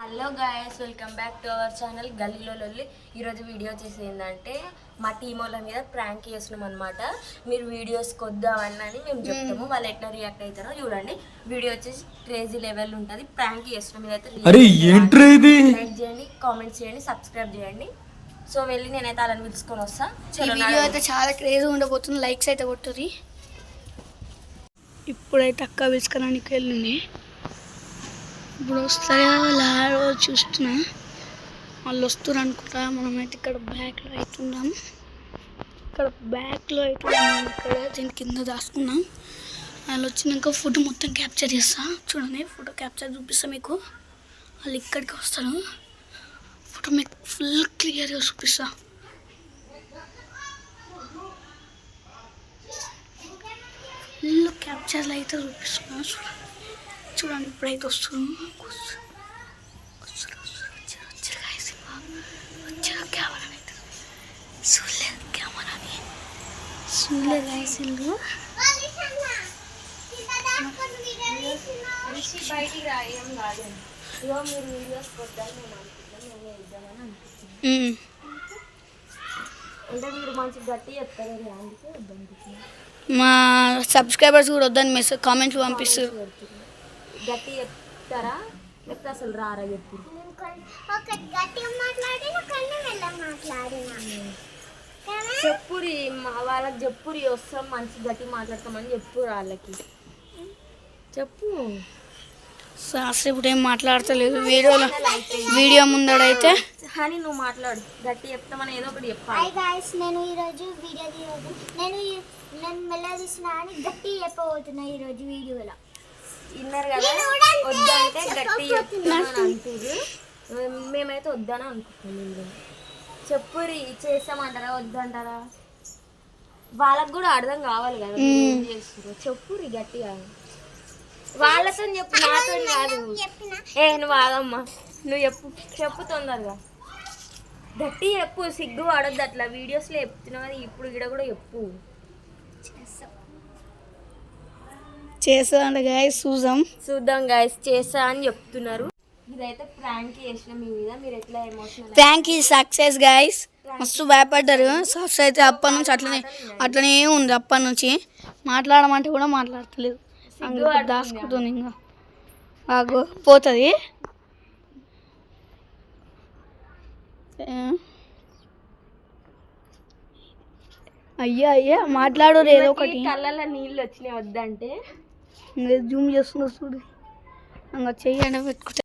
Hello guys, welcome back to our channel గల్లీలో లొల్లి. ఈరోజు వీడియో వచ్చేసి ఏంటంటే మా టీం వాళ్ళ మీద ప్రాంక్ చేస్తున్నాం అనమాట. మీరు వీడియోస్కి వద్దామని మేము చెప్తాము, వాళ్ళు ఎట్లా రియాక్ట్ అవుతారో చూడండి. వీడియో వచ్చేసి క్రేజీ లెవెల్ ఉంటుంది. ప్రాంక్ చేస్తున్నాం, మీరైతే లైక్ చేయండి, కామెంట్స్ చేయండి, సబ్స్క్రైబ్ చేయండి. సో వెళ్ళి నేనైతే వాళ్ళని పిలుచుకొని వస్తా. వీడియో అయితే చాలా క్రేజీ ఉండబోతుంది. లైక్స్ అయితే కొట్టుది. ఇప్పుడైతే అక్క పిలుచుకోడానికి వెళ్ళింది. ఇప్పుడు వస్తాయో లారో చూస్తున్నా. వాళ్ళు వస్తారు అనుకుంటా. మనమైతే ఇక్కడ బ్యాక్లో అవుతున్నాం. ఇక్కడ దీని కింద దాచుకున్నాం. వాళ్ళు వచ్చినాక ఫోటో మొత్తం క్యాప్చర్ చేస్తా. చూడండి, ఫోటో క్యాప్చర్ చూపిస్తా మీకు. వాళ్ళు ఇక్కడికి వస్తారు. ఫోటో మీకు ఫుల్ క్లియర్గా చూపిస్తా. ఫుల్ క్యాప్చర్లు అయితే చూపిస్తున్నా. చూడండి ఇప్పుడైతే వస్తున్నాం. మా సబ్స్క్రైబర్స్ కూడా వద్దని మెసేజ్ కామెంట్స్ పంపిస్తారు. గట్టి చెప్తారా లేకపోతే అసలు రారా చెప్పు. చెప్పురి వాళ్ళకి చెప్పురి, వస్తాం మంచి గట్టి మాట్లాడతామని చెప్పు వాళ్ళకి చెప్పు. ఇప్పుడు ఏం మాట్లాడతలేదు. వీడియో ముందడైతే అని నువ్వు మాట్లాడు. గట్టి చెప్తామని ఏదో ఒకటి చెప్పాలి. నేను ఈరోజు వీడియో నేను మెల్ల తీసిన అని గట్టి చెప్పబోతున్నా ఈరోజు వీడియోలో. విన్నారు కదా, వద్దంటే గట్టి చెప్తామని అంటారు. మేమైతే వద్దని అనుకుంటున్నాం. చెప్పురి, చేస్తామంటారా వద్దంటారా? వాళ్ళకు కూడా అర్థం కావాలి కదా ఏం చేస్తారు. చెప్పురి గట్టిగా. వాళ్ళతో చెప్పు, నాతో కాదు. నువ్వు ఆగమ్మా, నువ్వు చెప్పు తొందరగా. గట్టి చెప్పు, సిగ్గు పడొద్దు. అట్లా వీడియోస్లో చెప్తున్నావు కదా, ఇప్పుడు ఇక్కడ కూడా చెప్పు. చేస్తాం గాయస్, చూద్దాం గాయస్. చేస్తా అని చెప్తున్నారు. ఇదైతే ప్రాంక్ చేసిన మీ మీద. మీరు ఎట్లా ఎమోషనల్? ప్రాంక్ ఈ సక్సెస్ గాయస్. మస్తు భయపడ్డారు. సక్సెస్ అయితే అప్పటి నుంచి అట్లనే ఉంది. అప్పటి నుంచి మాట్లాడమంటే కూడా మాట్లాడతలేదు. దాచుకుంటుంది. ఇంకా బాగు పోతుంది. అయ్యా మాట్లాడు ఏదో ఒకటి. కళ్ళల్లో నీళ్ళు వచ్చినాయి వద్దంటే. జూమ్ చేస్తున్నా చూడు. ఇంకా చెయ్యి పెట్టుకుంటా.